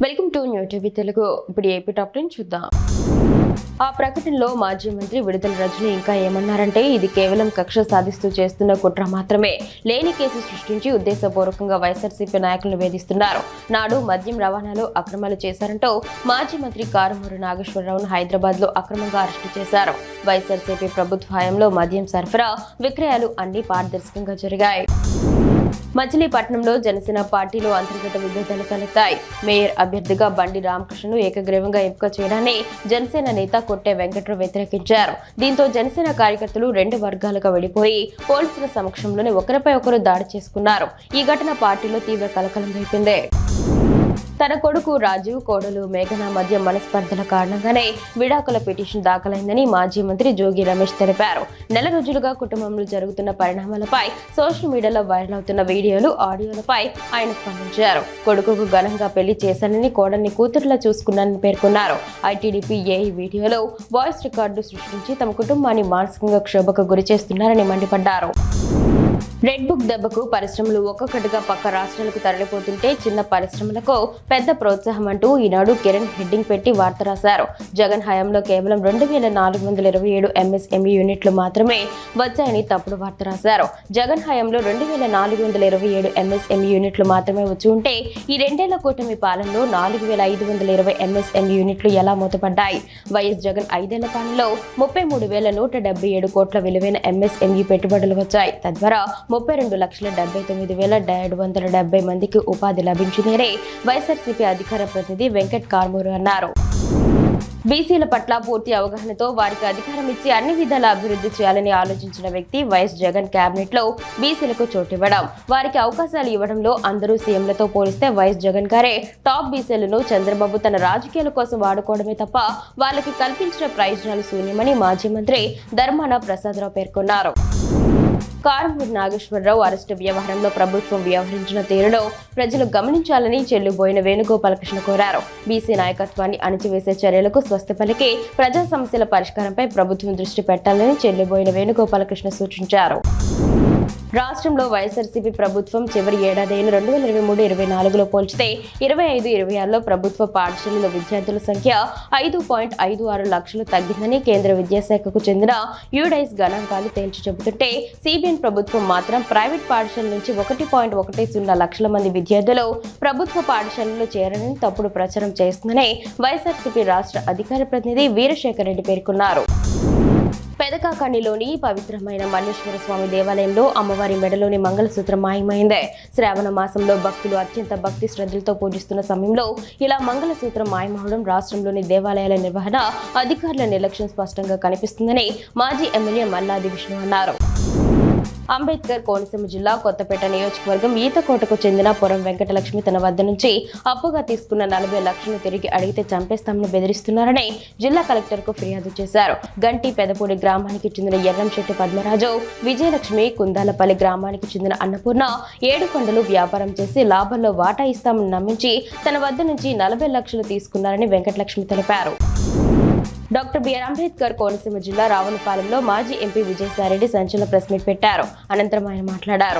Welcome to new TV Telugu. ఇప్పుడు AP top 10 చూద్దాం. ఆ ప్రకటనలో మాజీ మంత్రి విడుదల రజని ఇంకా ఏమన్నారంటే, ఇది కేవలం కక్ష సాధిస్తూ చేస్తున్న కుట్ర మాత్రమే. లేని కేసు సృష్టించి ఉద్దేశపూర్వకంగా వైఎస్ఆర్సీపీ నాయకులను వేధిస్తున్నారు. నాడు మద్యం రవాణాలో అక్రమాలు చేశారంటూ మాజీ మంత్రి కారుమూరి నాగేశ్వరరావును హైదరాబాద్ లో అక్రమంగా అరెస్టు చేశారు. వైఎస్ఆర్సీపీ ప్రభుత్వ హయాంలో మద్యం సరఫరా, విక్రయాలు అన్ని పారదర్శకంగా జరిగాయి. మచిలీపట్నంలో జనసేన పార్టీలో అంతర్గత విభేదాలు తలెత్తాయి. మేయర్ అభ్యర్థిగా బండి రామకృష్ణను ఏకగ్రీవంగా ఎంపిక చేయడాన్ని జనసేన నేత కొట్టే వెంకట్రావు వ్యతిరేకించారు. దీంతో జనసేన కార్యకర్తలు 2 వర్గాలుగా విడిపోయి పోలీసుల సమక్షంలోనే ఒకరిపై ఒకరు దాడి చేసుకున్నారు. ఈ ఘటన పార్టీలో తీవ్ర కలకలం రేపింది. తన కొడుకు రాజీవ్, కోడలు మేఘన మధ్య మనస్పర్ధల కారణంగానే విడాకుల పిటిషన్ దాఖలైందని మాజీ మంత్రి జోగి రమేష్ తెలిపారు. నెల రోజులుగా కుటుంబంలో జరుగుతున్న పరిణామాలపై సోషల్ మీడియాలో వైరల్ అవుతున్న వీడియోలు, ఆడియోలపై ఆయన స్పందించారు. కొడుకుకు ఘనంగా పెళ్లి చేశానని, కోడల్ని కూతురులా చూసుకున్నానని పేర్కొన్నారు. ఐటీడీపీ ఈ వీడియోలో వాయిస్ రికార్డు సృష్టించి తమ కుటుంబాన్ని మానసికంగా క్షోభకు గురి చేస్తున్నారని మండిపడ్డారు. రెడ్ బుక్ దెబ్బకు పరిశ్రమలు ఒక్కొక్కటిగా పక్క రాష్ట్రాలకు తరలిపోతుంటే చిన్న పరిశ్రమలకు పెద్ద ప్రోత్సాహం అంటూ ఈనాడు కిరణ్ హెడ్డింగ్ పెట్టి వార్త రాశారు. జగన్ హయాంలో కేవలం 2427 ఎంఎస్ఎంఈ యూనిట్లు మాత్రమే వచ్చాయని తప్పుడు వార్త రాశారు. జగన్ హయాంలో 2427 ఎంఎస్ఎంఈ యూనిట్లు మాత్రమే వచ్చి ఉంటే ఈ 2 ఏళ్ల కూటమి పాలనలో 4520 ఎంఎస్ఎంఈ యూనిట్లు ఎలా మూతపడ్డాయి? వైఎస్ జగన్ 5 ఏళ్ల పాలనలో 33,177 కోట్ల విలువైన ఎంఎస్ఎంఈ పెట్టుబడులు వచ్చాయి. తద్వారా 32,79,770 మందికి ఉపాధి లభించిందని వైఎస్ఆర్సీపీ అధికార ప్రతినిధి వెంకట్ కార్మూరు అన్నారు. బీసీల పట్ల పూర్తి అవగాహనతో వారికి అధికారం ఇచ్చి అన్ని విధాల అభివృద్ధి చేయాలని ఆలోచించిన వ్యక్తి వైఎస్ జగన్. కేబినెట్ లో బీసీలకు చోటివ్వడం, వారికి అవకాశాలు ఇవ్వడంలో అందరూ సీఎంలతో పోలిస్తే వైఎస్ జగన్ గారే టాప్. బీసీలను చంద్రబాబు తన రాజకీయాల కోసం వాడుకోవడమే తప్ప వాళ్ళకి కల్పించిన ప్రయోజనాలు శూన్యమని మాజీ మంత్రి ధర్మాన ప్రసాదరావు పేర్కొన్నారు. కారుమూరి నాగేశ్వరరావు అరెస్టు వ్యవహారంలో ప్రభుత్వం వ్యవహరించిన తీరును ప్రజలు గమనించాలని చెల్లుబోయిన వేణుగోపాలకృష్ణ కోరారు. బీసీ నాయకత్వాన్ని అణిచివేసే చర్యలకు స్వస్తి పలికి ప్రజా సమస్యల పరిష్కారంపై ప్రభుత్వం దృష్టి పెట్టాలని చెల్లుబోయిన వేణుగోపాలకృష్ణ సూచించారు. రాష్ట్రంలో వైఎస్ఆర్సీపీ ప్రభుత్వం చివరి ఏడాదైన 2023-24లో పోల్చితే 25-26లో ప్రభుత్వ పాఠశాలలో విద్యార్థుల సంఖ్య 5.56 లక్షలు తగ్గిందని కేంద్ర విద్యాశాఖకు చెందిన యూడైస్ గణాంకాలు తేల్చి చెబుతుంటే, సిబిఎన్ ప్రభుత్వం మాత్రం ప్రైవేట్ పాఠశాల నుంచి 1.10 లక్షల మంది విద్యార్థులు ప్రభుత్వ పాఠశాలలో చేరని తప్పుడు ప్రచారం చేస్తుందని వైఎస్ఆర్సీపీ రాష్ట్ర అధికార ప్రతినిధి వీరశేఖర్ రెడ్డి పేర్కొన్నారు. పెదకాకాణిలోని పవిత్రమైన మల్లేశ్వర స్వామి దేవాలయంలో అమ్మవారి మెడలోని మంగళసూత్రం మాయమైంది. శ్రావణ మాసంలో భక్తులు అత్యంత భక్తి శ్రద్ధలతో పూజిస్తున్న సమయంలో ఇలా మంగళసూత్రం మాయమవడం రాష్ట్రంలోని దేవాలయాల నిర్వహణ అధికారుల నిర్లక్ష్యం స్పష్టంగా కనిపిస్తుందని మాజీ ఎమ్మెల్యే మల్లాది విష్ణు అన్నారు. అంబేద్కర్ కోనసీమ జిల్లా కొత్తపేట నియోజకవర్గం ఈతకోటకు చెందిన పురం వెంకటలక్ష్మి తన వద్ద నుంచి అప్పుగా తీసుకున్న 40 లక్షలు తిరిగి అడిగితే చంపేస్తామని బెదిరిస్తున్నారని జిల్లా కలెక్టర్ కు ఫిర్యాదు చేశారు. గంటి పెదపూడి గ్రామానికి చెందిన ఎర్రంశెట్టి పద్మరాజు, విజయలక్ష్మి కుందాలపల్లి గ్రామానికి చెందిన అన్నపూర్ణ 7 కొండలు వ్యాపారం చేసి లాభంలో వాటా ఇస్తామని నమ్మించి తన వద్ద నుంచి 40 లక్షలు తీసుకున్నారని వెంకటలక్ష్మి తెలిపారు. డాక్టర్ బిఆర్ అంబేద్కర్ కోనసీమ జిల్లా రావులపాలెంలో మాజీ ఎంపీ విజయసాయిరెడ్డి సంచలన ప్రెస్ మీట్ పెట్టారు. అనంతరం ఆయన మాట్లాడారు.